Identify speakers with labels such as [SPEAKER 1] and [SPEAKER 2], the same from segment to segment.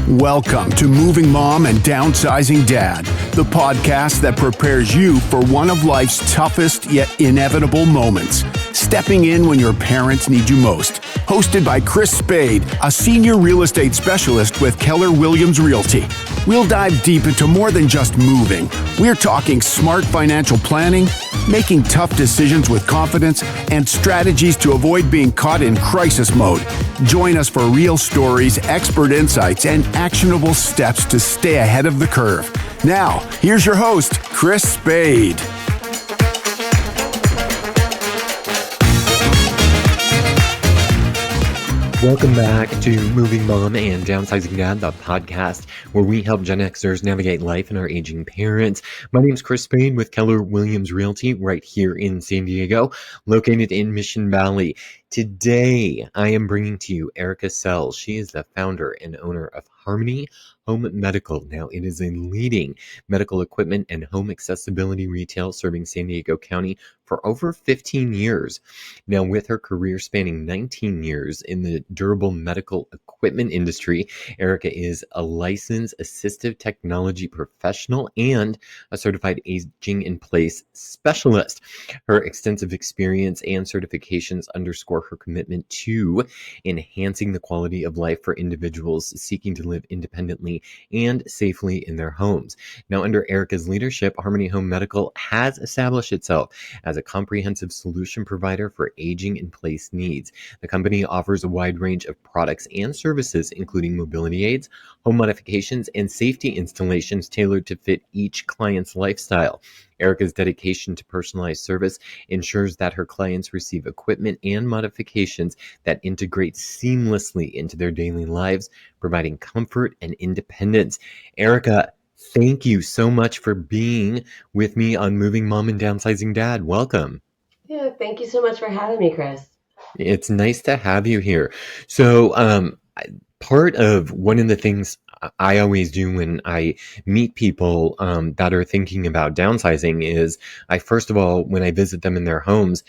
[SPEAKER 1] Welcome to Moving Mom and Downsizing Dad, the podcast that prepares you for one of life's toughest yet inevitable moments, stepping in when your parents need you most. Hosted by Spade, a senior real estate specialist with Keller Williams Realty. We'll dive deep into more than just moving. We're talking smart financial planning, making tough decisions with confidence, and strategies to avoid being caught in crisis mode. Join us for real stories, expert insights, and actionable steps to stay ahead of the curve. Now, here's your host, Spade.
[SPEAKER 2] Welcome back to Moving Mom and Downsizing Dad, the podcast where we help Gen Xers navigate life and our aging parents. My name is Spade with Keller Williams Realty right here in San Diego, located in Mission Valley. Today, I am bringing to you Erica Sells. She is the founder and owner of Harmony Home Medical. Now, it is a leading medical equipment and home accessibility retail serving San Diego County for over 15 years. Now, with her career spanning 19 years in the durable medical equipment industry, Erica is a licensed assistive technology professional and a certified aging in place specialist. Her extensive experience and certifications underscore her commitment to enhancing the quality of life for individuals seeking to live independently and safely in their homes. Now, under Erica's leadership, Harmony Home Medical has established itself as a comprehensive solution provider for aging in place needs. The company offers a wide range of products and services, including mobility aids, home modifications, and safety installations tailored to fit each client's lifestyle. Erica's dedication to personalized service ensures that her clients receive equipment and modifications that integrate seamlessly into their daily lives, providing comfort and independence. Erica, thank you so much for being with me on Moving Mom and Downsizing Dad. Welcome.
[SPEAKER 3] Yeah, thank you so much for having me, Chris.
[SPEAKER 2] It's nice to have you here. So, part of one of the things I always do when I meet people that are thinking about downsizing is first of all, when I visit them in their homes,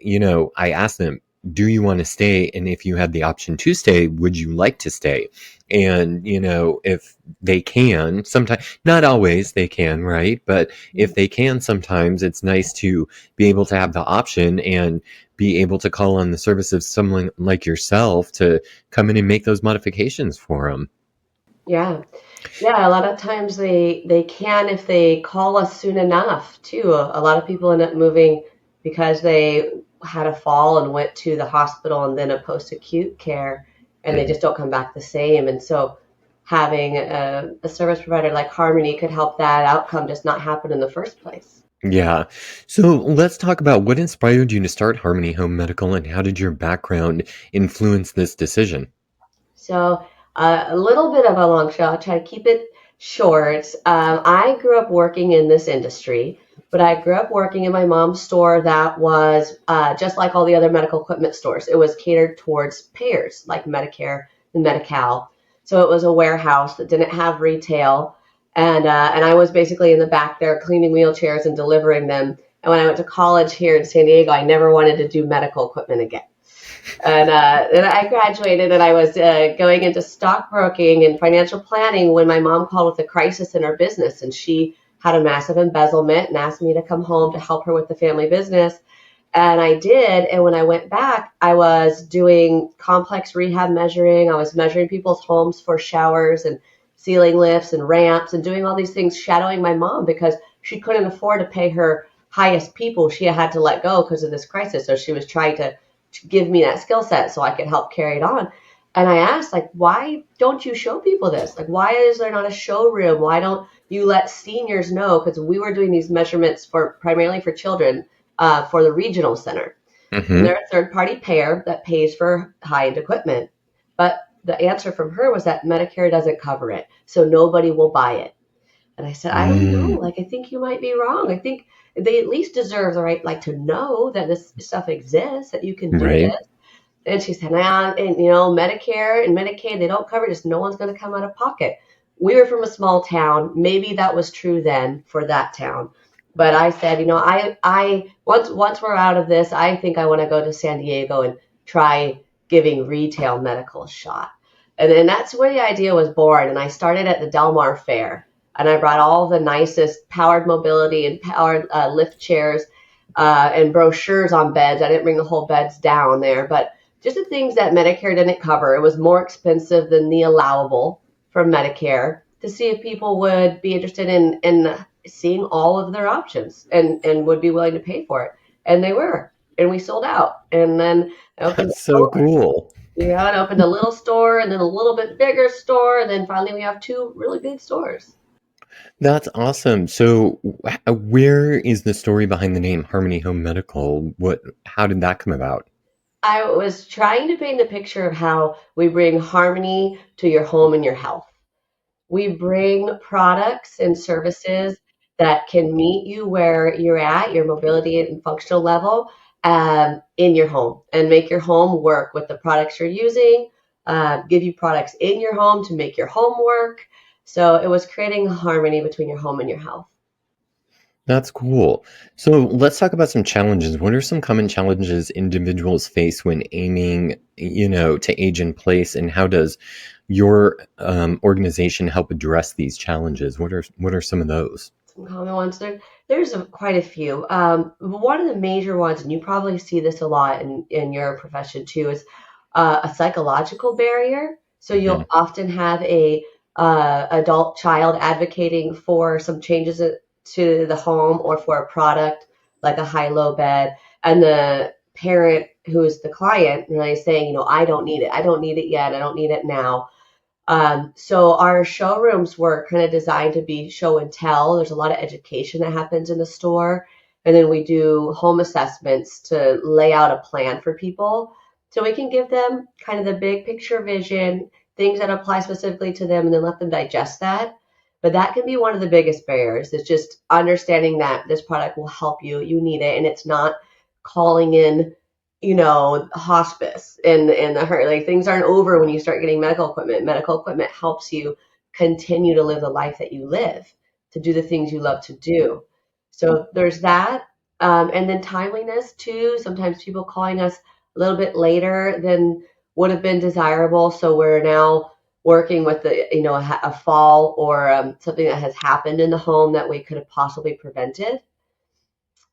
[SPEAKER 2] I ask them, do you want to stay? And if you had the option to stay, would you like to stay? And, if they can, sometimes, not always they can, right? But if they can, sometimes it's nice to be able to have the option and be able to call on the service of someone like yourself to come in and make those modifications for them.
[SPEAKER 3] Yeah. A lot of times they can if they call us soon enough, too. A lot of people end up moving because they had a fall and went to the hospital and then a post-acute care, and they just don't come back the same. And so having a service provider like Harmony could help that outcome just not happen in the first place.
[SPEAKER 2] Yeah. So let's talk about what inspired you to start Harmony Home Medical and how did your background influence this decision?
[SPEAKER 3] So a little bit of a long shot. I'll try to keep it short. I grew up working in this industry, but I grew up working in my mom's store that was just like all the other medical equipment stores. It was catered towards payers like Medicare and Medi-Cal. So it was a warehouse that didn't have retail. And I was basically in the back there cleaning wheelchairs and delivering them. And when I went to college here in San Diego, I never wanted to do medical equipment again. And then I graduated and I was going into stockbroking and financial planning when my mom called with a crisis in her business. And she had a massive embezzlement and asked me to come home to help her with the family business. And I did. And when I went back, I was doing complex rehab measuring. I was measuring people's homes for showers and ceiling lifts and ramps and doing all these things, shadowing my mom because she couldn't afford to pay her highest people. She had to let go because of this crisis. So she was trying to give me that skill set so I could help carry it on. And I asked, why don't you show people this? Why is there not a showroom? Why don't you let seniors know? Because we were doing these measurements primarily for children for the regional center. Mm-hmm. And they're a third-party payer that pays for high-end equipment. But the answer from her was that Medicare doesn't cover it, so nobody will buy it. And I said, I don't know. I think you might be wrong. I think they at least deserve the right, to know that this stuff exists, that you can do this. And she said, Medicare and Medicaid, they don't cover it. Just no one's going to come out of pocket. We were from a small town. Maybe that was true then for that town. But I said, I once we're out of this, I think I want to go to San Diego and try giving retail medical a shot. And then that's where the idea was born. And I started at the Del Mar Fair, and I brought all the nicest powered mobility and powered lift chairs and brochures on beds. I didn't bring the whole beds down there, but just the things that Medicare didn't cover. It was more expensive than the allowable from Medicare, to see if people would be interested in seeing all of their options and would be willing to pay for it. And they were. And we sold out. And then I opened
[SPEAKER 2] That's so cool.
[SPEAKER 3] yeah, and opened a little store and then a little bit bigger store. And then finally we have two really big stores.
[SPEAKER 2] That's awesome. So, where is the story behind the name Harmony Home Medical? How did that come about?
[SPEAKER 3] I was trying to paint a picture of how we bring harmony to your home and your health. We bring products and services that can meet you where you're at, your mobility and functional level, in your home, and make your home work with the products you're using, give you products in your home to make your home work. So it was creating harmony between your home and your health.
[SPEAKER 2] That's cool. So, let's talk about some challenges. What are some common challenges individuals face when aiming, to age in place, and how does your organization help address these challenges? What are some of those?
[SPEAKER 3] Some common ones. There's quite a few. One of the major ones, and you probably see this a lot in your profession too, is a psychological barrier. So
[SPEAKER 2] Hmm.
[SPEAKER 3] you'll often have a adult child advocating for some changes to the home or for a product like a high-low bed, and the parent who is the client really saying, I don't need it. I don't need it yet. I don't need it now. So our showrooms were kind of designed to be show and tell. There's a lot of education that happens in the store. And then we do home assessments to lay out a plan for people. So we can give them kind of the big picture vision, things that apply specifically to them, and then let them digest that. But that can be one of the biggest barriers. It's just understanding that this product will help you. You need it. And it's not calling in hospice and the hurt. Like, things aren't over when you start getting medical equipment. Medical equipment helps you continue to live the life that you live, to do the things you love to do. So there's that. And then timeliness too. Sometimes people calling us a little bit later than would have been desirable. So we're now working with a fall or something that has happened in the home that we could have possibly prevented.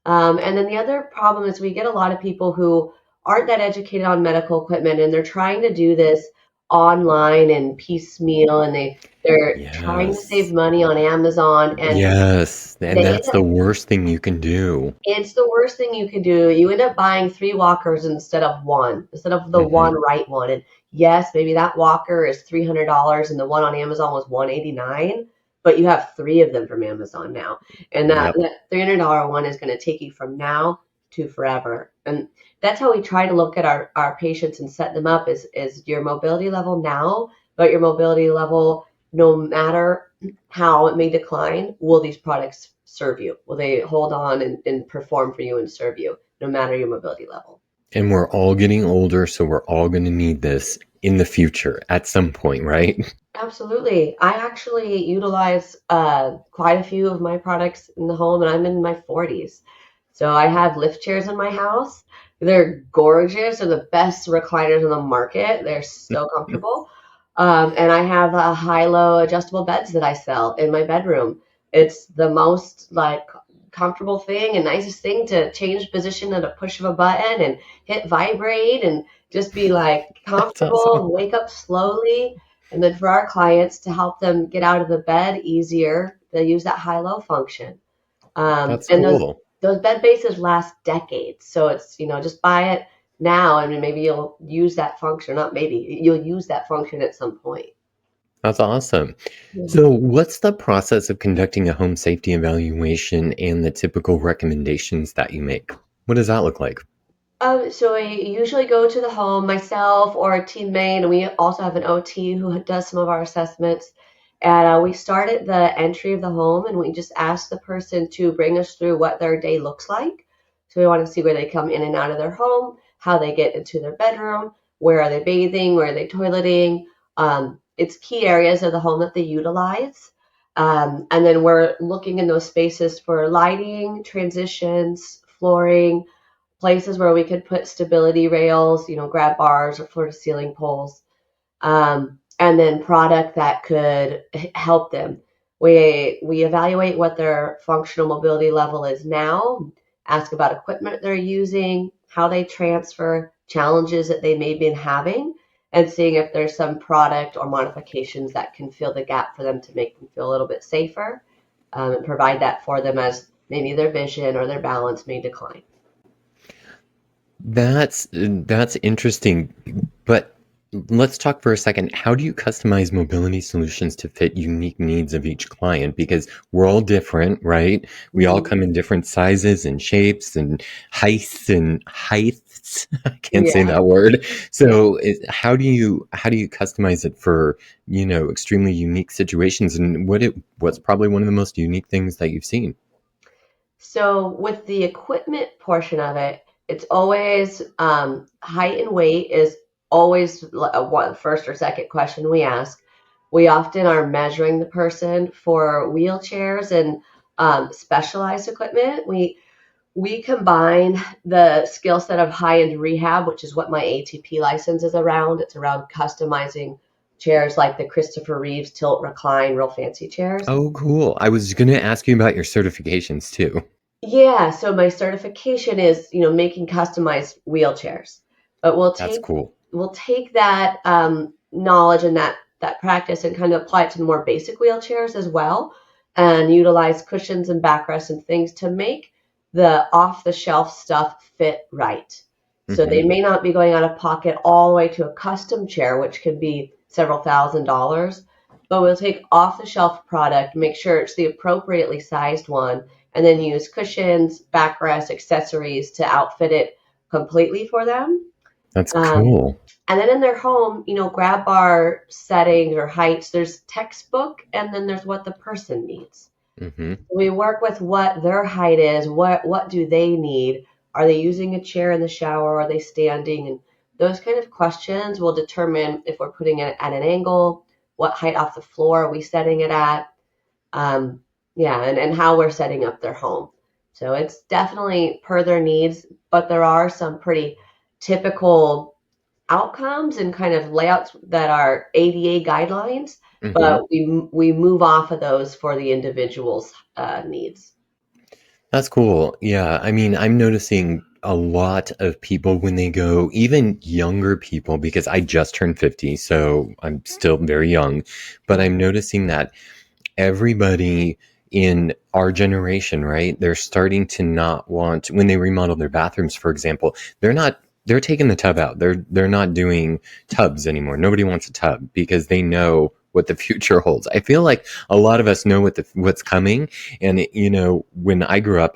[SPEAKER 3] And then the other problem is we get a lot of people who aren't that educated on medical equipment, and they're trying to do this online and piecemeal, and they're trying to save
[SPEAKER 2] Yes.
[SPEAKER 3] money on Amazon, and
[SPEAKER 2] Yes. And
[SPEAKER 3] they end
[SPEAKER 2] that's
[SPEAKER 3] up
[SPEAKER 2] the worst thing you can do.
[SPEAKER 3] it's the worst thing you can do. You end up buying three walkers instead of the
[SPEAKER 2] Hmm.
[SPEAKER 3] one right one. And yes, maybe that walker is $300 and the one on Amazon was $189, but you have three of them from Amazon now. And that,
[SPEAKER 2] Yep.
[SPEAKER 3] that $300 one is going to take you from now to forever. And that's how we try to look at our patients and set them up is your mobility level now, but your mobility level, no matter how it may decline, will these products serve you? Will they hold on and perform for you and serve you, no matter your mobility level?
[SPEAKER 2] And we're all getting older, so we're all going to need this in the future at some point, right?
[SPEAKER 3] Absolutely. I actually utilize quite a few of my products in the home, and I'm in my 40s. So I have lift chairs in my house. They're gorgeous. They're the best recliners on the market. They're so comfortable. And I have high-low adjustable beds that I sell in my bedroom. It's the most comfortable thing and nicest thing to change position at a push of a button and hit vibrate and just be
[SPEAKER 2] That's
[SPEAKER 3] comfortable
[SPEAKER 2] awesome.
[SPEAKER 3] and wake up slowly. And then for our clients to help them get out of the bed easier, they use that high-low function.
[SPEAKER 2] That's
[SPEAKER 3] And
[SPEAKER 2] cool.
[SPEAKER 3] those bed bases last decades. So it's, just buy it now and maybe you'll use that function. Not maybe, you'll use that function at some point.
[SPEAKER 2] That's awesome.
[SPEAKER 3] Yeah.
[SPEAKER 2] So, what's the process of conducting a home safety evaluation and the typical recommendations that you make? What does that look like?
[SPEAKER 3] So I usually go to the home myself or a teammate, and we also have an OT who does some of our assessments. And we start at the entry of the home, and we just ask the person to bring us through what their day looks like. So we want to see where they come in and out of their home, how they get into their bedroom, where are they bathing, where are they toileting. It's key areas of the home that they utilize. And then we're looking in those spaces for lighting, transitions, flooring, places where we could put stability rails, grab bars or floor to ceiling poles. and then product that could help them. We evaluate what their functional mobility level is now, ask about equipment they're using, how they transfer, challenges that they may be having, and seeing if there's some product or modifications that can fill the gap for them to make them feel a little bit safer, and provide that for them as maybe their vision or their balance may decline.
[SPEAKER 2] That's interesting, but let's talk for a second. How do you customize mobility solutions to fit unique needs of each client? Because we're all different, right? We all come in different sizes and shapes and heights. I can't say
[SPEAKER 3] Yeah.
[SPEAKER 2] that word.
[SPEAKER 3] Yeah.
[SPEAKER 2] So, how do you customize it for, extremely unique situations? And what's probably one of the most unique things that you've seen?
[SPEAKER 3] So with the equipment portion of it, it's always height and weight is always a one first or second question we ask. We often are measuring the person for wheelchairs and specialized equipment. We combine the skill set of high-end rehab, which is what my ATP license is around. It's around customizing chairs like the Christopher Reeves tilt recline, real fancy chairs.
[SPEAKER 2] Oh, cool. I was going to ask you about your certifications too.
[SPEAKER 3] Yeah, so my certification is, making customized wheelchairs. But
[SPEAKER 2] That's cool.
[SPEAKER 3] we'll take that knowledge and that practice and kind of apply it to the more basic wheelchairs as well, and utilize cushions and backrests and things to make the off-the-shelf stuff fit right. So
[SPEAKER 2] Hmm.
[SPEAKER 3] they may not be going out of pocket all the way to a custom chair, which could be several $1,000s, but we'll take off-the-shelf product, make sure it's the appropriately sized one, and then use cushions, backrests, accessories to outfit it completely for them.
[SPEAKER 2] That's
[SPEAKER 3] Um,
[SPEAKER 2] cool.
[SPEAKER 3] and then in their home, grab bar settings or heights, there's textbook and then there's what the person needs.
[SPEAKER 2] Hmm.
[SPEAKER 3] We work with what their height is, what do they need? Are they using a chair in the shower? Are they standing? And those kind of questions will determine if we're putting it at an angle, what height off the floor are we setting it at, um, yeah, and how we're setting up their home. So it's definitely per their needs, but there are some pretty typical outcomes and kind of layouts that are ADA guidelines,
[SPEAKER 2] Hmm.
[SPEAKER 3] but we move off of those for the individual's needs.
[SPEAKER 2] That's cool. Yeah. I mean, I'm noticing a lot of people when they go, even younger people, because I just turned 50, so I'm still very young, but I'm noticing that everybody in our generation, right? They're starting to not want, when they remodel their bathrooms, for example, they're taking the tub out. They're not doing tubs anymore. Nobody wants a tub because they know what the future holds. I feel like a lot of us know what's coming. And when I grew up,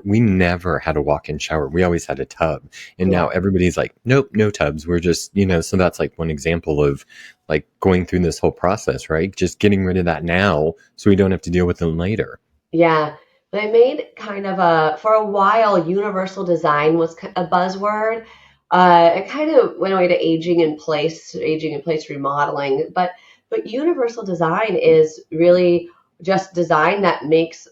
[SPEAKER 2] we never had a walk-in shower. We always had a tub. And
[SPEAKER 3] Yeah.
[SPEAKER 2] now everybody's like, nope, no tubs. We're just, so that's like one example of like going through this whole process, right? Just getting rid of that now so we don't have to deal with it later.
[SPEAKER 3] Yeah, they made kind of for a while, universal design was a buzzword. It kind of went away to aging in place remodeling, but universal design is really just design that makes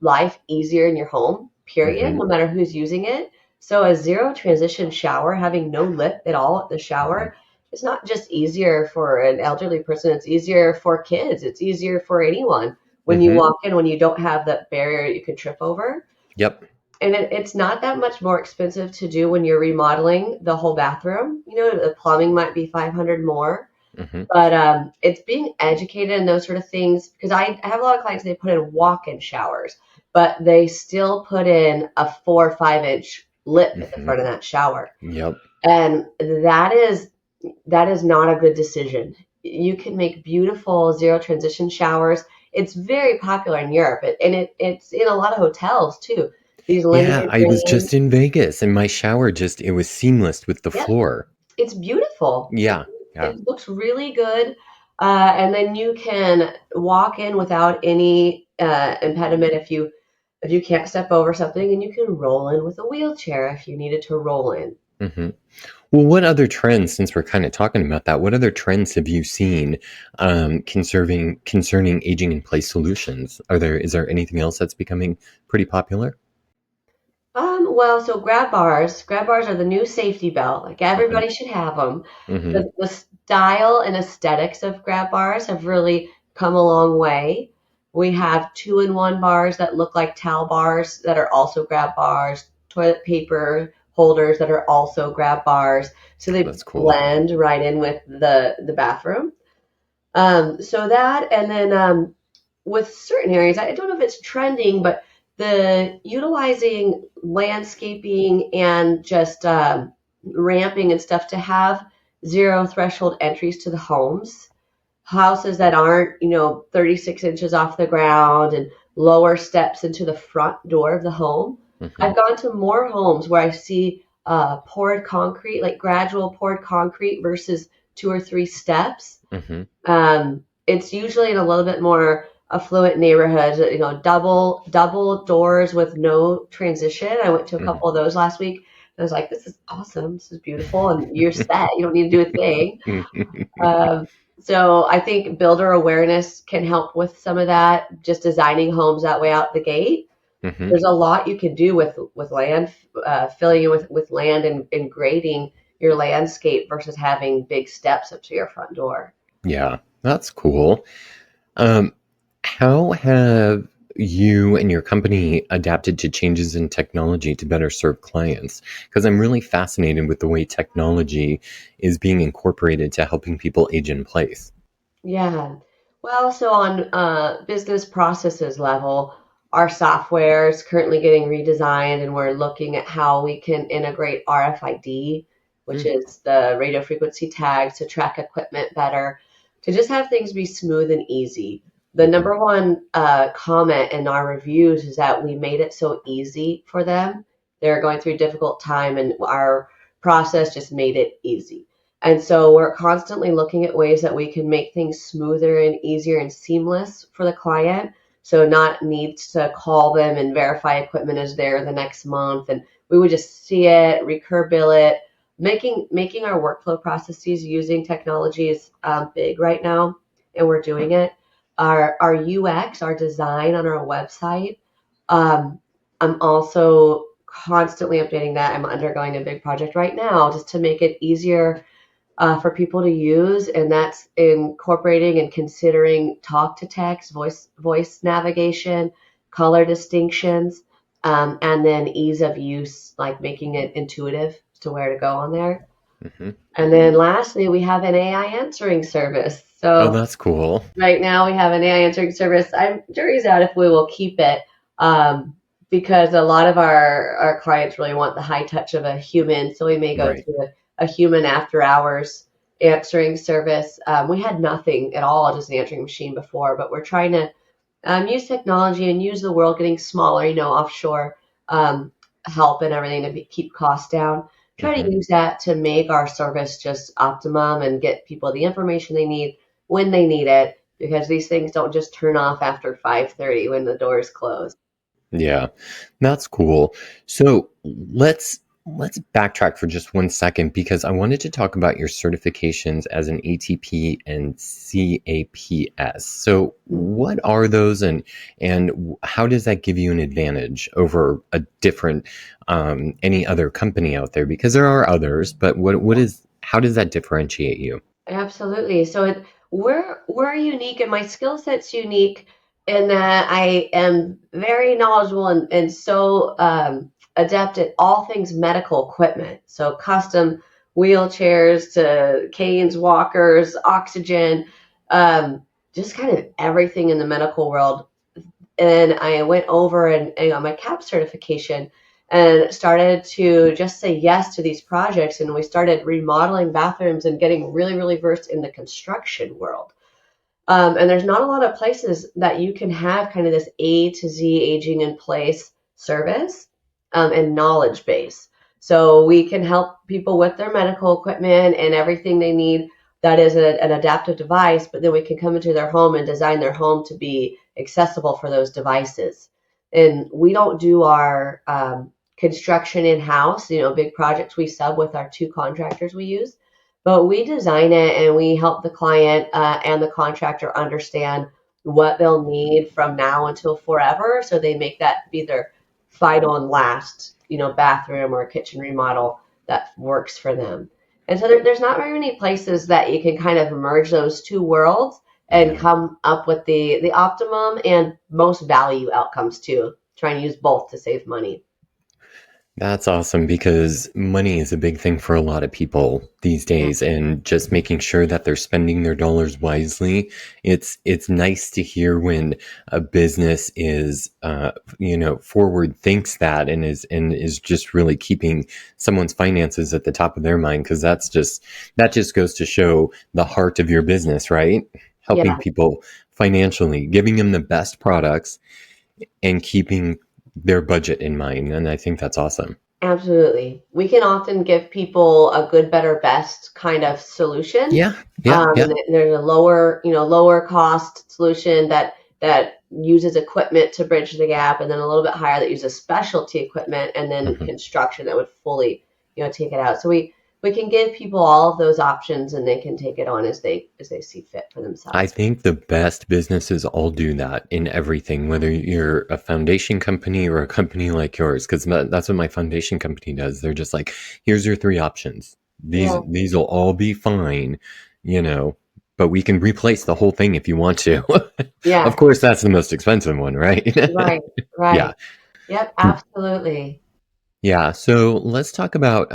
[SPEAKER 3] life easier in your home, period,
[SPEAKER 2] Hmm.
[SPEAKER 3] no matter who's using it. So a zero transition shower, having no lip at all at the
[SPEAKER 2] Hmm.
[SPEAKER 3] shower, it's not just easier for an elderly person, it's easier for kids, it's easier for anyone when you
[SPEAKER 2] Hmm.
[SPEAKER 3] walk in, when you don't have that barrier you can trip over.
[SPEAKER 2] Yep.
[SPEAKER 3] And it's not that much more expensive to do when you're remodeling the whole bathroom. The plumbing might be 500 more,
[SPEAKER 2] Hmm.
[SPEAKER 3] but it's being educated in those sort of things because I have a lot of clients, they put in walk-in showers, but they still put in a 4 or 5 inch lip at the
[SPEAKER 2] Hmm.
[SPEAKER 3] front of that shower.
[SPEAKER 2] Yep.
[SPEAKER 3] And that is not a good decision. You can make beautiful zero transition showers. It's very popular in Europe, it's in a lot of hotels too. These
[SPEAKER 2] Yeah,
[SPEAKER 3] limited
[SPEAKER 2] I was
[SPEAKER 3] range.
[SPEAKER 2] just in Vegas and my shower it was seamless with the
[SPEAKER 3] Yep,
[SPEAKER 2] floor.
[SPEAKER 3] it's beautiful.
[SPEAKER 2] Yeah. Yeah.
[SPEAKER 3] It looks really good, and then you can walk in without any impediment if you can't step over something, and you can roll in with a wheelchair if you needed to roll in.
[SPEAKER 2] Hmm. Well, what other trends, since we're kind of talking about that, what other trends have you seen concerning aging in place solutions? Is there anything else that's becoming pretty popular?
[SPEAKER 3] Well, so grab bars are the new safety belt. Like
[SPEAKER 2] Hmm.
[SPEAKER 3] everybody should have them.
[SPEAKER 2] Hmm.
[SPEAKER 3] The style and aesthetics of grab bars have really come a long way. We have two-in-one bars that look like towel bars that are also grab bars, toilet paper holders that are also grab bars. So
[SPEAKER 2] Oh,
[SPEAKER 3] they
[SPEAKER 2] that's cool.
[SPEAKER 3] blend right in with the bathroom. So that, and then with certain areas, I don't know if it's trending, but the utilizing landscaping and just ramping and stuff to have zero threshold entries to the homes, houses that aren't, 36 inches off the ground and lower steps into the front door of the home.
[SPEAKER 2] Hmm.
[SPEAKER 3] I've gone to more homes where I see poured concrete, like gradual poured concrete versus two or three steps.
[SPEAKER 2] Hmm.
[SPEAKER 3] It's usually in a little bit more affluent neighborhoods, double doors with no transition. I went to a
[SPEAKER 2] Hmm.
[SPEAKER 3] couple of those last week. And I was like, this is awesome. This is beautiful. And you're set. You don't need to do a thing. Um, so I think builder awareness can help with some of that, just designing homes that way out the gate.
[SPEAKER 2] Hmm.
[SPEAKER 3] There's a lot you can do with land, filling in with land and grading your landscape versus having big steps up to your front door.
[SPEAKER 2] Yeah, that's cool. Um, how have you and your company adapted to changes in technology to better serve clients? Because I'm really fascinated with the way technology is being incorporated to helping people age in place.
[SPEAKER 3] Yeah. Well, so on business processes level, our software is currently getting redesigned, and we're looking at how we can integrate RFID, which
[SPEAKER 2] Mm.
[SPEAKER 3] is the radio frequency tags, to track equipment better, to just have things be smooth and easy. The
[SPEAKER 2] Mhm.
[SPEAKER 3] number one comment in our reviews is that we made it so easy for them. They're going through a difficult time, and our process just made it easy. And so we're constantly looking at ways that we can make things smoother and easier and seamless for the client. So not needs to call them and verify equipment is there the next month. And we would just see it, recur bill it. Making our workflow processes using technology is big right now, and we're doing it. Our UX, our design on our website, um, I'm also constantly updating that. I'm undergoing a big project right now just to make it easier for people to use, and that's incorporating and considering talk to text, voice navigation, color distinctions, and then ease of use, like making it intuitive to where to go on there.
[SPEAKER 2] Mhm.
[SPEAKER 3] And then lastly, we have an AI answering service.
[SPEAKER 2] Oh,
[SPEAKER 3] So
[SPEAKER 2] that's cool.
[SPEAKER 3] right now we have an AI answering service. I'm jury's out if we will keep it, um, because a lot of our clients really want the high touch of a human. So we may go
[SPEAKER 2] Right.
[SPEAKER 3] to a human after hours answering service. We had nothing at all, just an answering machine before, but we're trying to use technology and use the world getting smaller, offshore um, help and everything to keep costs down. Try to
[SPEAKER 2] Hmm.
[SPEAKER 3] use that to make our service just optimum and get people the information they need when they need it, because these things don't just turn off after 5:30 when the doors close.
[SPEAKER 2] Yeah, that's cool. So let's backtrack for just one second because I wanted to talk about your certifications as an ATP and CAPS. So what are those, and how does that give you an advantage over a different any other company out there? Because there are others, but what is how does that differentiate you?
[SPEAKER 3] Absolutely. So we're unique, and my skill set's unique in that I am very knowledgeable and so adept at all things medical equipment. So custom wheelchairs to canes, walkers, oxygen, um, just kind of everything in the medical world. And I went over and got my CAP certification and started to just say yes to these projects. And we started remodeling bathrooms and getting really, really versed in the construction world. And there's not a lot of places that you can have kind of this A to Z aging in place service and knowledge base. So we can help people with their medical equipment and everything they need that is an adaptive device, but then we can come into their home and design their home to be accessible for those devices. And we don't do our construction in house, big projects we sub with our two contractors we use, but we design it and we help the client and the contractor understand what they'll need from now until forever. So they make that be their final and last bathroom or a kitchen remodel that works for them. And so there's not very many places that you can kind of merge those two worlds and
[SPEAKER 2] Yeah.
[SPEAKER 3] come up with the optimum and most value outcomes too. Try and use both to save money.
[SPEAKER 2] That's awesome because money is a big thing for a lot of people these
[SPEAKER 3] Yeah.
[SPEAKER 2] days, and just making sure that they're spending their dollars wisely. It's nice to hear when a business is forward thinks that and is just really keeping someone's finances at the top of their mind, because that just goes to show the heart of your business, right? Helping
[SPEAKER 3] Yeah.
[SPEAKER 2] people financially, giving them the best products and keeping their budget in mind. And I think that's awesome.
[SPEAKER 3] Absolutely. We can often give people a good, better, best kind of solution.
[SPEAKER 2] Yeah, yeah, yeah.
[SPEAKER 3] And there's a lower cost solution that uses equipment to bridge the gap, and then a little bit higher that uses specialty equipment, and then
[SPEAKER 2] Mhm.
[SPEAKER 3] construction that would fully, take it out. So we can give people all of those options, and they can take it on as they see fit for
[SPEAKER 2] I
[SPEAKER 3] themselves.
[SPEAKER 2] think the best businesses all do that in everything, whether you're a foundation company or a company like yours, because that's what my foundation company does. They're just like, here's your three options.
[SPEAKER 3] Yeah.
[SPEAKER 2] These will all be fine, you know, but we can replace the whole thing if you want to.
[SPEAKER 3] Yeah.
[SPEAKER 2] Of course, that's the most expensive one, right?
[SPEAKER 3] Right.
[SPEAKER 2] Yeah.
[SPEAKER 3] Right. Yep. Absolutely.
[SPEAKER 2] Yeah. So let's talk about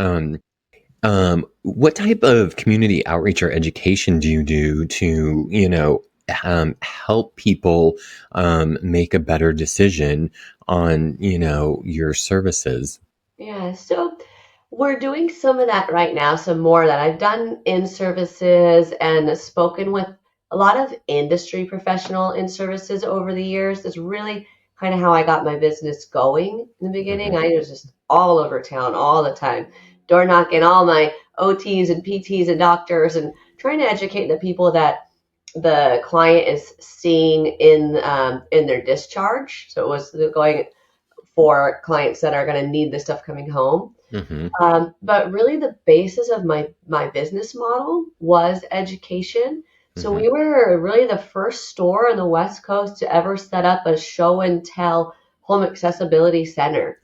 [SPEAKER 2] what type of community outreach or education do you do to, help people make a better decision on, your services?
[SPEAKER 3] Yeah, so we're doing some of that right now, some more of that. I've done in services and spoken with a lot of industry professional in services over the years. That's really kind of how I got my business going in the beginning.
[SPEAKER 2] Hmm.
[SPEAKER 3] I was just all over town all the time, door knocking all my OTs and PTs and doctors and trying to educate the people that the client is seeing in their discharge. So it was going for clients that are going to need this stuff coming home.
[SPEAKER 2] Hmm.
[SPEAKER 3] But really, the basis of my business model was education. So
[SPEAKER 2] Hmm.
[SPEAKER 3] we were really the first store on the West Coast to ever set up a show and tell home accessibility center.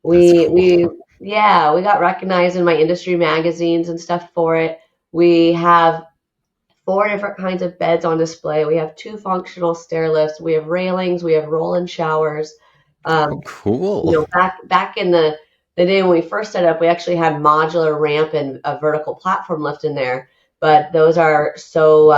[SPEAKER 2] That's
[SPEAKER 3] We
[SPEAKER 2] cool.
[SPEAKER 3] yeah, we got recognized in my industry magazines and stuff for it. We have four different kinds of beds on display. We have two functional stair lifts. We have railings. We have roll-in showers.
[SPEAKER 2] Oh,
[SPEAKER 3] Um,
[SPEAKER 2] cool.
[SPEAKER 3] back in the day when we first set up, we actually had modular ramp and a vertical platform lift in there, but those are so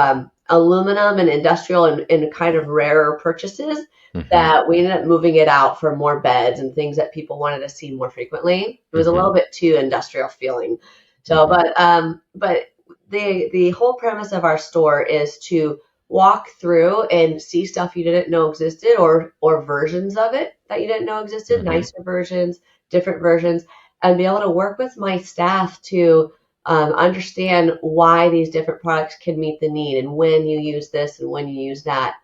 [SPEAKER 3] aluminum and industrial and kind of rarer purchases
[SPEAKER 2] Hmm.
[SPEAKER 3] that we ended up moving it out for more beds and things that people wanted to see more frequently. It was a little
[SPEAKER 2] Hmm.
[SPEAKER 3] bit too industrial feeling. So,
[SPEAKER 2] Hmm.
[SPEAKER 3] but the whole premise of our store is to walk through and see stuff you didn't know existed, or versions of it that you didn't know existed,
[SPEAKER 2] Hmm.
[SPEAKER 3] nicer versions, different versions, and be able to work with my staff to understand why these different products can meet the need and when you use this and when you use that.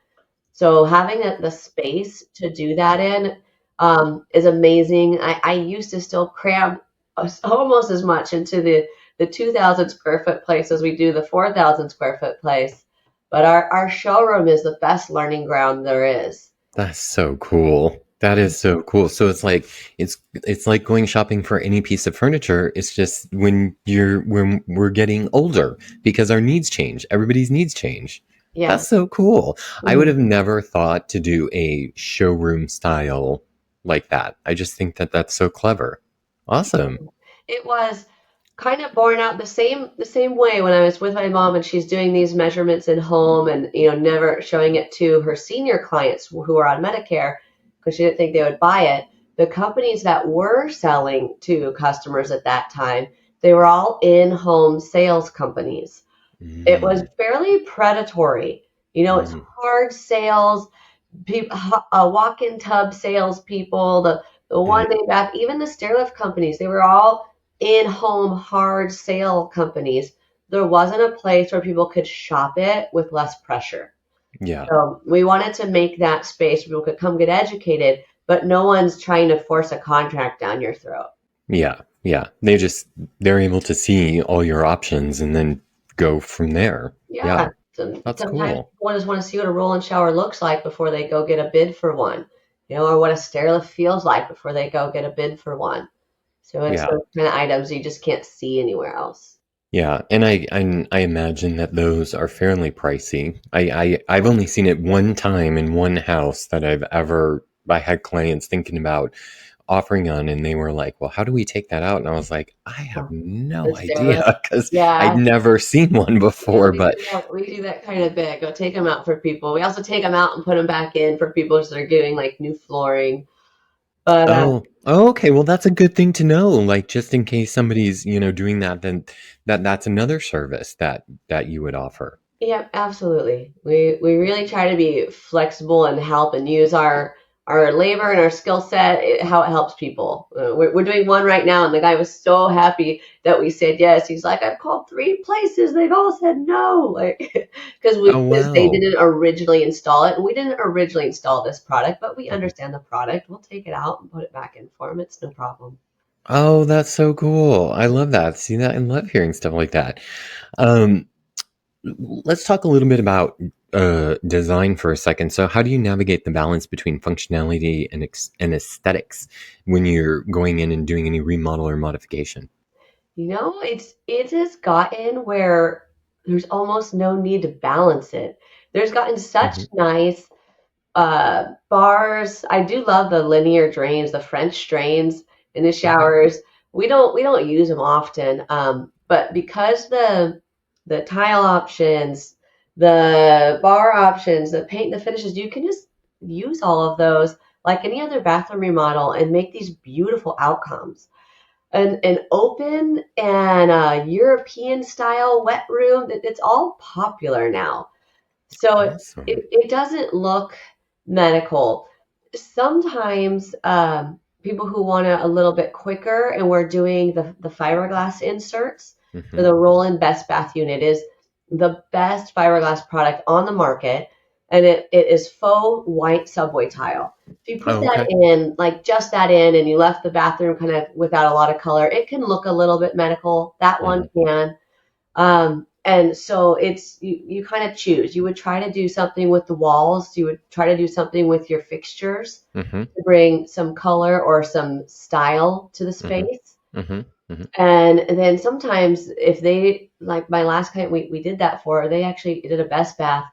[SPEAKER 3] So having the space to do that in is amazing. I used to still cram almost as much into the 2,000 square foot place as we do the 4,000 square foot place. But our showroom is the best learning ground there is.
[SPEAKER 2] That's so cool. That is so cool. So it's like going shopping for any piece of furniture. It's just when we're getting older because our needs change. Everybody's needs change.
[SPEAKER 3] Yeah.
[SPEAKER 2] That's so cool. I would
[SPEAKER 3] Mhm.
[SPEAKER 2] have never thought to do a showroom style like that. I just think that that's so clever. Awesome.
[SPEAKER 3] It was kind of borne out the same way when I was with my mom and she's doing these measurements in home and never showing it to her senior clients who are on Medicare because she didn't think they would buy it. The companies that were selling to customers at that time, they were all in-home sales companies. It was
[SPEAKER 2] Mm,
[SPEAKER 3] fairly predatory. It's
[SPEAKER 2] mm,
[SPEAKER 3] hard sales, people, walk-in tub salespeople, the
[SPEAKER 2] mm.
[SPEAKER 3] one-day bath, even the stairlift companies. They were all in-home hard sale companies. There wasn't a place where people could shop it with less pressure.
[SPEAKER 2] Yeah.
[SPEAKER 3] So we wanted to make that space where people could come get educated, but no one's trying to force a contract down your throat.
[SPEAKER 2] Yeah. Yeah. They're able to see all your options and then go from there.
[SPEAKER 3] Yeah.
[SPEAKER 2] Yeah.
[SPEAKER 3] So
[SPEAKER 2] That's
[SPEAKER 3] sometimes
[SPEAKER 2] cool.
[SPEAKER 3] people just want to see what a roll and shower looks like before they go get a bid for one, or what a stairlift feels like before they go get a bid for one. So it's
[SPEAKER 2] Yeah.
[SPEAKER 3] those kind of items you just can't see anywhere else.
[SPEAKER 2] Yeah, and I imagine that those are fairly pricey. I've only seen it one time in one house that I had clients thinking about offering on, and they were like, "Well, how do we take that out?" And I was like, "I have
[SPEAKER 3] Oh,
[SPEAKER 2] no
[SPEAKER 3] the steroid.
[SPEAKER 2] idea because I'd
[SPEAKER 3] Yeah.
[SPEAKER 2] never seen one
[SPEAKER 3] Yeah,
[SPEAKER 2] before." But
[SPEAKER 3] we do that kind of bit. Go take them out for people. We also take them out and put them back in for people that are getting like new flooring. But
[SPEAKER 2] oh, okay. Well, that's a good thing to know. Like, just in case somebody's, doing that, then that's another service that you would offer.
[SPEAKER 3] yeah, absolutely. We really try to be flexible and help and use our labor and our skill set, how it helps people. We're doing one right now, and the guy was so happy that we said yes. He's like, I've called 3 places, they've all said no, like
[SPEAKER 2] Oh,
[SPEAKER 3] because they
[SPEAKER 2] wow.
[SPEAKER 3] didn't originally install it, and we didn't originally install this product, but we
[SPEAKER 2] Mhm.
[SPEAKER 3] understand the product. We'll take it out and put it back in for them. It's no problem.
[SPEAKER 2] Oh, that's so cool. I love that. See that? I love hearing stuff like that. Um, let's talk a little bit about design for a second. So, how do you navigate the balance between functionality and aesthetics when you're going in and doing any remodel or modification?
[SPEAKER 3] It has gotten where there's almost no need to balance it. There's gotten such
[SPEAKER 2] Hmm.
[SPEAKER 3] nice bars. I do love the linear drains, the French drains in the
[SPEAKER 2] Hmm.
[SPEAKER 3] showers. We don't use them often, but because the tile options, the bar options, the paint, the finishes, you can just use all of those like any other bathroom remodel and make these beautiful outcomes. An open and European style wet room, it's all popular now. So
[SPEAKER 2] Awesome.
[SPEAKER 3] it doesn't look medical. Sometimes people who want it a little bit quicker, and we're doing the fiberglass inserts for
[SPEAKER 2] Hmm.
[SPEAKER 3] the roll-in Best Bath unit is the best fiberglass product on the market, and it is faux white subway tile. If you put
[SPEAKER 2] Oh,
[SPEAKER 3] that
[SPEAKER 2] okay.
[SPEAKER 3] in, like just that in, and you left the bathroom kind of without a lot of color, it can look a little bit medical. That one
[SPEAKER 2] Hmm.
[SPEAKER 3] can. And so you kind of choose. You would try to do something with the walls. You would try to do something with your fixtures
[SPEAKER 2] Hmm.
[SPEAKER 3] to bring some color or some style to the
[SPEAKER 2] Hmm.
[SPEAKER 3] space.
[SPEAKER 2] Hmm. Hmm.
[SPEAKER 3] And then sometimes if they like my last client we did that for, they actually did a Best Bath,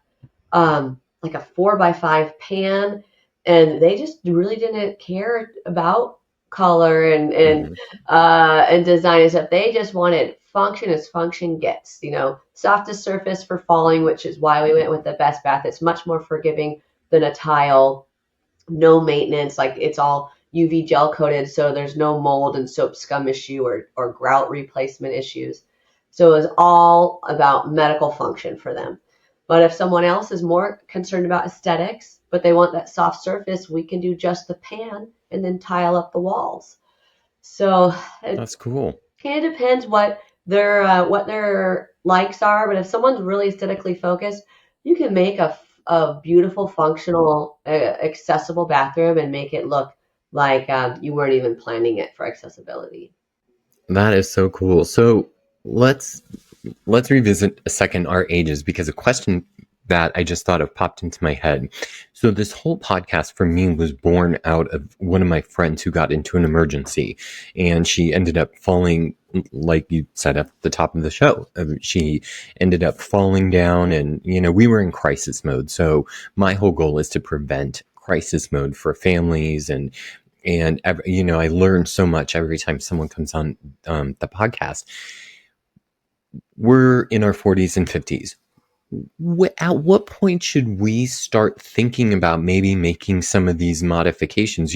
[SPEAKER 3] like a 4x5 pan, and they just really didn't care about color
[SPEAKER 2] Hmm.
[SPEAKER 3] and design and stuff. They just wanted function as function gets. Softest surface for falling, which is why we went with the Best Bath. It's much more forgiving than a tile. No maintenance, like it's all UV gel coated, so there's no mold and soap scum issue or grout replacement issues. So it was all about medical function for them. But if someone else is more concerned about aesthetics, but they want that soft surface, we can do just the pan and then tile up the walls. So it
[SPEAKER 2] That's cool.
[SPEAKER 3] kind of depends what their likes are. But if someone's really aesthetically focused, you can make a beautiful, functional, accessible bathroom and make it look like you weren't even planning it for accessibility.
[SPEAKER 2] That is so cool. So let's let's revisit a second our ages because a question that I just thought of popped into my head. So this whole podcast for me was born out of one of my friends who got into an emergency and she ended up falling, like you said at the top of the show. She ended up falling down and, we were in crisis mode. So my whole goal is to prevent crisis mode for families and I learn so much every time someone comes on the podcast. We're in our 40s and 50s. At what point should we start thinking about maybe making some of these modifications?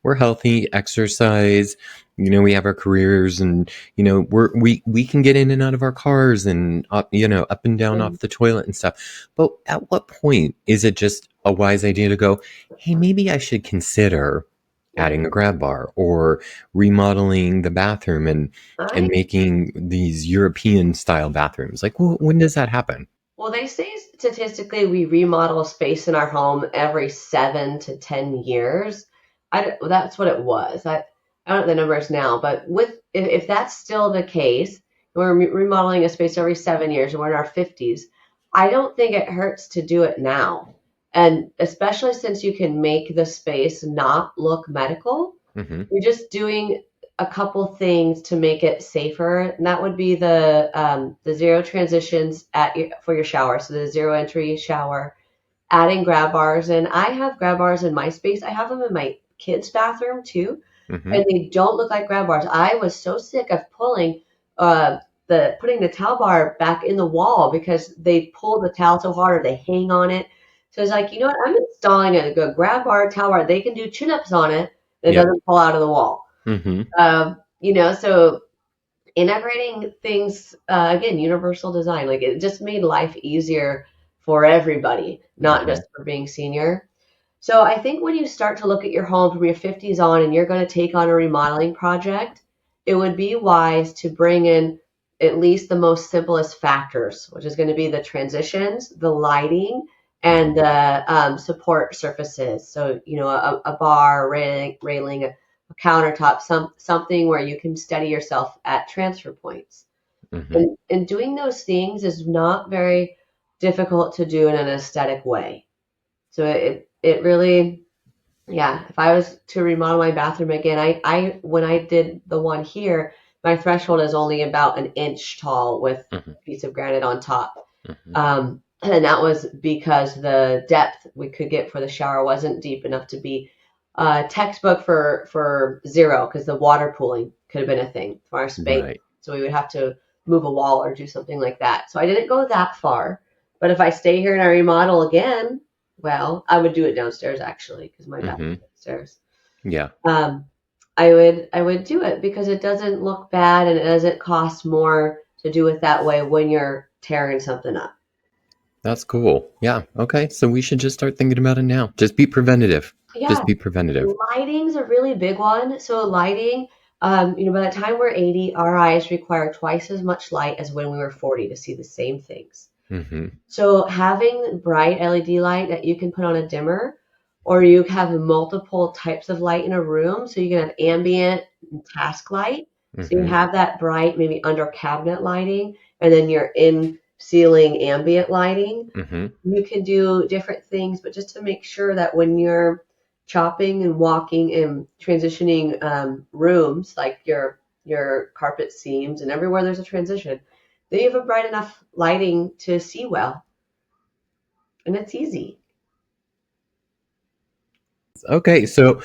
[SPEAKER 2] We're healthy, exercise, we have our careers and, we can get in and out of our cars and, up and down
[SPEAKER 3] Mhm.
[SPEAKER 2] off the toilet and stuff. But at what point is it just a wise idea to go, hey, maybe I should consider
[SPEAKER 3] Yeah.
[SPEAKER 2] adding a grab bar or remodeling the bathroom and
[SPEAKER 3] I
[SPEAKER 2] making these European style bathrooms? Like, when does that happen?
[SPEAKER 3] Well, they say statistically we remodel space in our home every 7 to 10 years. That's what it was. I don't know the numbers now, but if that's still the case, we're remodeling a space every 7 years and we're in our 50s, I don't think it hurts to do it now. And especially since you can make the space not look medical,
[SPEAKER 2] Hmm.
[SPEAKER 3] you're just doing a couple things to make it safer, and that would be the zero transitions for your shower, so the zero entry shower, adding grab bars. And I have grab bars in my space. I have them in my kids' bathroom too,
[SPEAKER 2] Mm-hmm.
[SPEAKER 3] and they don't look like grab bars. I was so sick of putting the towel bar back in the wall because they pull the towel so hard or they hang on it. So it's like, you know what? I'm installing a good grab bar, towel bar. They can do chin-ups on it. And it
[SPEAKER 2] Yep.
[SPEAKER 3] doesn't fall out of the wall.
[SPEAKER 2] Mm-hmm.
[SPEAKER 3] So integrating things, again, universal design, like it just made life easier for everybody, not
[SPEAKER 2] Mm-hmm.
[SPEAKER 3] just for being senior. So I think when you start to look at your home from your 50s on and you're going to take on a remodeling project, it would be wise to bring in at least the most simplest factors, which is going to be the transitions, the lighting, and the support surfaces. So, a bar, railing, a countertop, something where you can steady yourself at transfer points.
[SPEAKER 2] Mm-hmm.
[SPEAKER 3] And doing those things is not very difficult to do in an aesthetic way. So it really, yeah, if I was to remodel my bathroom again, I when I did the one here, my threshold is only about an inch tall with
[SPEAKER 2] Mm-hmm.
[SPEAKER 3] a piece of granite on top.
[SPEAKER 2] Mm-hmm.
[SPEAKER 3] And that was because the depth we could get for the shower wasn't deep enough to be textbook for zero, because the water pooling could have been a thing for our Spade.
[SPEAKER 2] Right.
[SPEAKER 3] So we would have to move a wall or do something like that. So I didn't go that far. But if I stay here and I remodel again, well, I would do it downstairs actually, because my
[SPEAKER 2] Mm-hmm.
[SPEAKER 3] bathroom's upstairs.
[SPEAKER 2] Yeah.
[SPEAKER 3] I would do it because it doesn't look bad and it doesn't cost more to do it that way when you're tearing something up.
[SPEAKER 2] That's cool. Yeah. Okay. So we should just start thinking about it now. Just be preventative.
[SPEAKER 3] Yeah,
[SPEAKER 2] Just be preventative.
[SPEAKER 3] lighting's a really big one. So lighting, by the time we're 80, our eyes require twice as much light as when we were 40 to see the same things.
[SPEAKER 2] Mm-hmm.
[SPEAKER 3] So having bright LED light that you can put on a dimmer, or you have multiple types of light in a room, so you can have ambient and task light. So you
[SPEAKER 2] Mm-hmm.
[SPEAKER 3] have that bright, maybe under cabinet lighting, and then your in ceiling ambient lighting.
[SPEAKER 2] Mm-hmm.
[SPEAKER 3] You can do different things, but just to make sure that when you're chopping and walking and transitioning rooms, like your carpet seams and everywhere there's a transition, that you have a bright enough lighting to see well. And it's easy.
[SPEAKER 2] Okay. So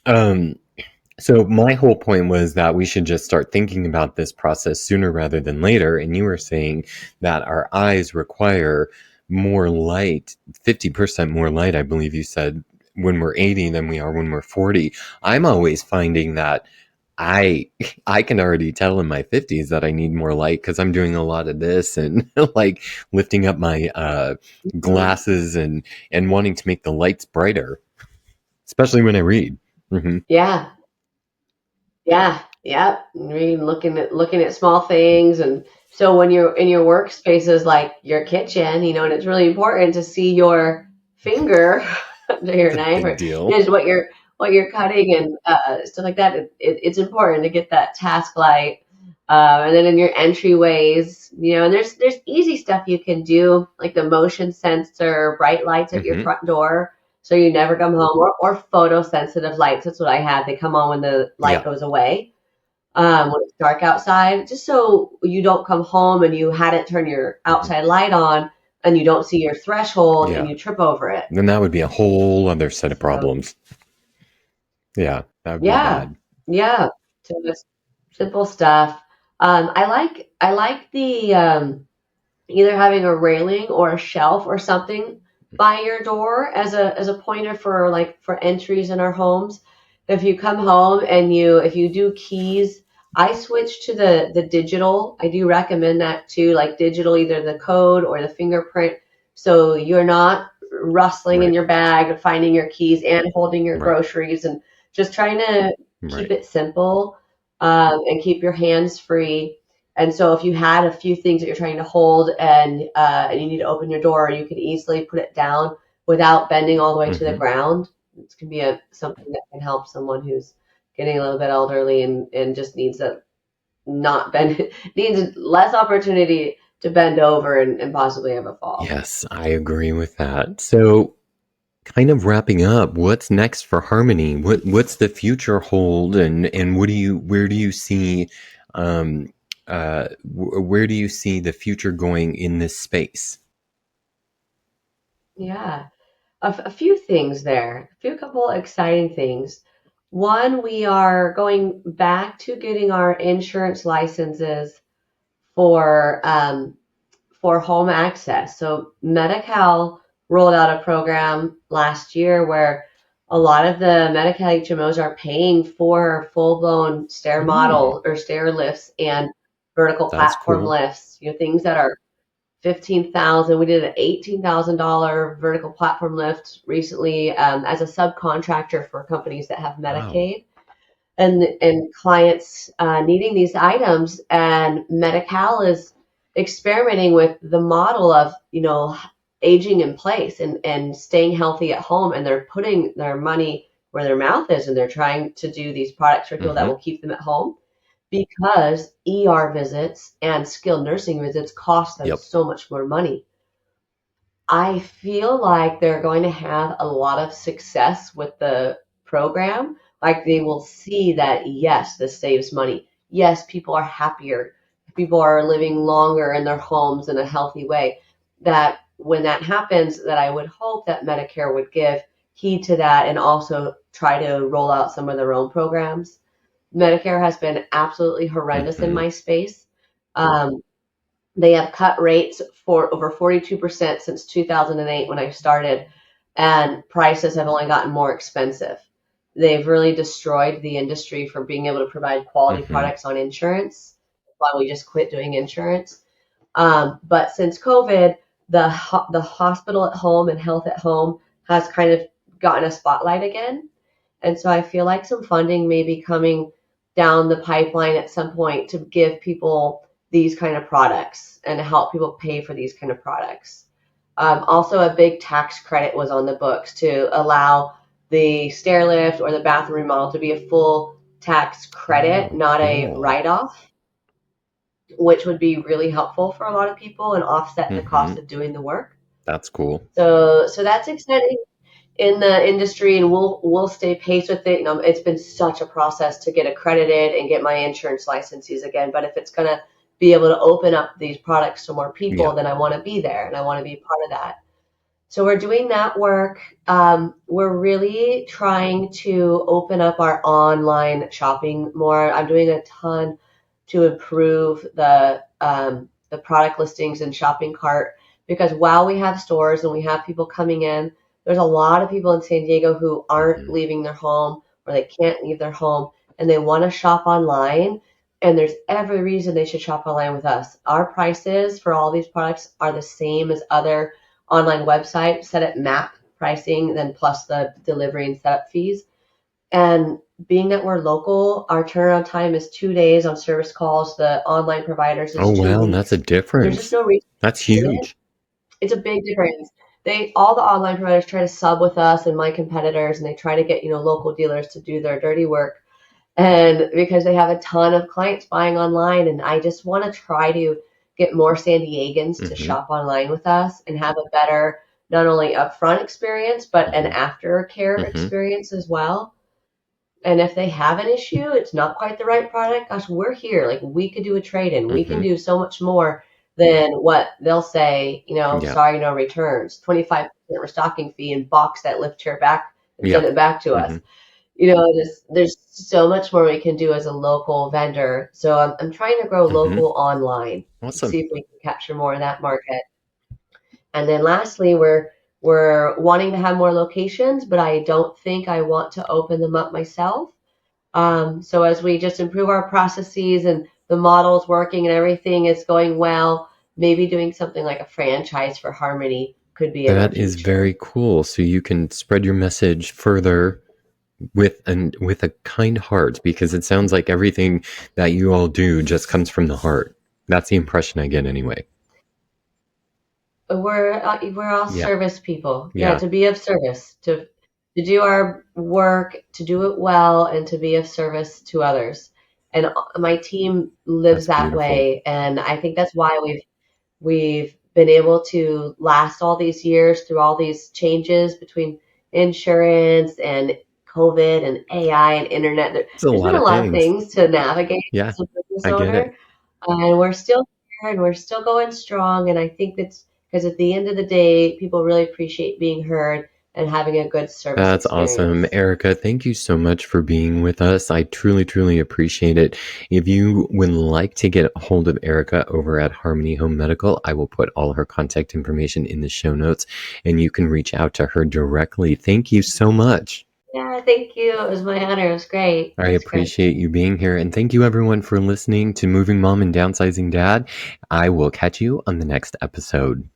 [SPEAKER 2] my whole point was that we should just start thinking about this process sooner rather than later. And you were saying that our eyes require more light, 50% more light, I believe you said, when we're 80 than we are when we're 40. I'm always finding that I can already tell in my 50s that I need more light because I'm doing a lot of this and like lifting up my glasses and wanting to make the lights brighter, especially when I read. Mm-hmm.
[SPEAKER 3] Yeah. Yeah. Yep. Looking at small things. And so when you're in your workspaces like your kitchen, and it's really important to see your finger under your
[SPEAKER 2] It's a
[SPEAKER 3] knife,
[SPEAKER 2] big
[SPEAKER 3] or
[SPEAKER 2] deal.
[SPEAKER 3] just what you're cutting and stuff like that. It's important to get that task light. And then in your entryways, and there's easy stuff you can do, like the motion sensor, bright lights at your
[SPEAKER 2] Mm-hmm.
[SPEAKER 3] front door, so you never come home, or photosensitive lights. That's what I had. They come on when the light
[SPEAKER 2] Yeah.
[SPEAKER 3] goes away, when it's dark outside, just so you don't come home and you hadn't turned your outside light on and you don't see your threshold and
[SPEAKER 2] Yeah.
[SPEAKER 3] you trip over it.
[SPEAKER 2] Then that would be a whole other set of
[SPEAKER 3] So,
[SPEAKER 2] problems. Yeah, that would be
[SPEAKER 3] yeah,
[SPEAKER 2] bad.
[SPEAKER 3] yeah. So it's simple stuff. I like the either having a railing or a shelf or something by your door as a pointer for entries in our homes. If you come home and if you do keys, I switch to the digital. I do recommend that too, like digital, either the code or the fingerprint, so you're not rustling in
[SPEAKER 2] Right.
[SPEAKER 3] your bag and finding your keys and holding your
[SPEAKER 2] Right.
[SPEAKER 3] groceries, and just trying to keep
[SPEAKER 2] Right.
[SPEAKER 3] it simple, and keep your hands free. And so if you had a few things that you're trying to hold and you need to open your door, you can easily put it down without bending all the way to the
[SPEAKER 2] Mm-hmm.
[SPEAKER 3] ground. It can be something that can help someone who's getting a little bit elderly and just needs a not bend needs less opportunity to bend over and possibly have a fall.
[SPEAKER 2] Yes, I agree with that. So kind of wrapping up, what's next for Harmony? What's the future hold, and where do you see um where do you see the future going in this space?
[SPEAKER 3] Yeah, a few things there, a few couple exciting things. One, we are going back to getting our insurance licenses for for home access. So Medi-Cal rolled out a program last year where a lot of the Medi-Cal HMOs are paying for full-blown stair
[SPEAKER 2] Hmm,
[SPEAKER 3] model or stair lifts and vertical
[SPEAKER 2] that's
[SPEAKER 3] platform
[SPEAKER 2] cool.
[SPEAKER 3] lifts. Things that are 15,000. We did an $18,000 vertical platform lift recently as a subcontractor for companies that have
[SPEAKER 2] Wow.
[SPEAKER 3] Medicaid and clients needing these items. And Medi-Cal is experimenting with the model of aging in place and staying healthy at home, and they're putting their money where their mouth is, and they're trying to do these products for people that
[SPEAKER 2] Mm-hmm.
[SPEAKER 3] will keep them at home because ER visits and skilled nursing visits cost them
[SPEAKER 2] Yep.
[SPEAKER 3] so much more money. I feel like they're going to have a lot of success with the program. Like they will see that, yes, this saves money. Yes, people are happier. People are living longer in their homes in a healthy way. That when that happens, that I would hope that Medicare would give heed to that and also try to roll out some of their own programs. Medicare has been absolutely horrendous in
[SPEAKER 2] Mm-hmm.
[SPEAKER 3] my space. Um, they have cut rates for over 42% since 2008 when I started, and prices have only gotten more expensive. They've really destroyed the industry for being able to provide quality
[SPEAKER 2] Mm-hmm.
[SPEAKER 3] products on insurance. That's why we just quit doing insurance. But since COVID, the hospital at home and health at home has kind of gotten a spotlight again. And so I feel like some funding may be coming down the pipeline at some point to give people these kind of products and to help people pay for these kind of products. Also, a big tax credit was on the books to allow the stair lift or the bathroom remodel to be a full tax credit,
[SPEAKER 2] Oh,
[SPEAKER 3] not a
[SPEAKER 2] cool.
[SPEAKER 3] write off, which would be really helpful for a lot of people and offset the
[SPEAKER 2] Mm-hmm.
[SPEAKER 3] cost of doing the work.
[SPEAKER 2] That's cool.
[SPEAKER 3] So that's exciting in the industry, and we'll stay pace with it. It's been such a process to get accredited and get my insurance licenses again. But if it's gonna be able to open up these products to more people,
[SPEAKER 2] Yeah.
[SPEAKER 3] then I want to be there and I want to be part of that. So we're doing that work. We're really trying to open up our online shopping more. I'm doing a ton to improve the product listings and shopping cart because while we have stores and we have people coming in, there's a lot of people in San Diego who aren't
[SPEAKER 2] Mm-hmm.
[SPEAKER 3] leaving their home or they can't leave their home and they want to shop online. And there's every reason they should shop online with us. Our prices for all these products are the same as other online website, set at MAP pricing, then plus the delivery and setup fees. And being that we're local, our turnaround time is 2 days on service calls. The online providers
[SPEAKER 2] Oh,
[SPEAKER 3] is two
[SPEAKER 2] wow, that's a
[SPEAKER 3] weeks. There's just
[SPEAKER 2] difference.
[SPEAKER 3] no reason
[SPEAKER 2] That's
[SPEAKER 3] to do it.
[SPEAKER 2] huge.
[SPEAKER 3] It's a big difference. They all the online providers try to sub with us and my competitors, and they try to get local dealers to do their dirty work. And because they have a ton of clients buying online, and I just want to try to get more San Diegans to
[SPEAKER 2] Mm-hmm.
[SPEAKER 3] shop online with us and have a better not only upfront experience but an
[SPEAKER 2] Mm-hmm.
[SPEAKER 3] aftercare
[SPEAKER 2] Mm-hmm.
[SPEAKER 3] experience as well. And if they have an issue, it's not quite the right product, gosh, we're here. Like we could do a trade-in. We can
[SPEAKER 2] Mm-hmm.
[SPEAKER 3] do so much more than what they'll say,
[SPEAKER 2] Yeah.
[SPEAKER 3] sorry, no returns, 25% restocking fee and box that lift chair back and
[SPEAKER 2] Yeah.
[SPEAKER 3] send it back to
[SPEAKER 2] Mm-hmm.
[SPEAKER 3] us. There's so much more we can do as a local vendor. So I'm trying to grow
[SPEAKER 2] Mm-hmm.
[SPEAKER 3] local online, see
[SPEAKER 2] Awesome.
[SPEAKER 3] if we can capture more of that market. And then lastly, we're wanting to have more locations, but I don't think I want to open them up myself. So as we just improve our processes and the model's working and everything is going well, maybe doing something like a franchise for Harmony could be in our
[SPEAKER 2] That is
[SPEAKER 3] future.
[SPEAKER 2] very cool. So you can spread your message further with a kind heart, because it sounds like everything that you all do just comes from the heart. That's the impression I get anyway.
[SPEAKER 3] We're all
[SPEAKER 2] Yeah.
[SPEAKER 3] service people. Yeah,
[SPEAKER 2] Yeah.
[SPEAKER 3] to be of service, to do our work, to do it well, and to be of service to others. And my team lives
[SPEAKER 2] That's
[SPEAKER 3] that
[SPEAKER 2] beautiful.
[SPEAKER 3] way, and I think that's why we've been able to last all these years through all these changes between insurance and COVID and AI and internet.
[SPEAKER 2] It's a
[SPEAKER 3] There's been
[SPEAKER 2] lot
[SPEAKER 3] a
[SPEAKER 2] of
[SPEAKER 3] lot of
[SPEAKER 2] things.
[SPEAKER 3] things to navigate
[SPEAKER 2] Yeah,
[SPEAKER 3] as a business
[SPEAKER 2] I get it.
[SPEAKER 3] owner, and we're still here and we're still going strong. And I think that's because at the end of the day, people really appreciate being heard and having a good service
[SPEAKER 2] That's awesome.
[SPEAKER 3] experience.
[SPEAKER 2] Erica, thank you so much for being with us. I truly, truly appreciate it. If you would like to get a hold of Erica over at Harmony Home Medical, I will put all her contact information in the show notes and you can reach out to her directly. Thank you so much.
[SPEAKER 3] Yeah, thank you. It was my honor. It was great.
[SPEAKER 2] I
[SPEAKER 3] Thanks, Chris.
[SPEAKER 2] appreciate you being here. And thank you everyone for listening to Moving Mom and Downsizing Dad. I will catch you on the next episode.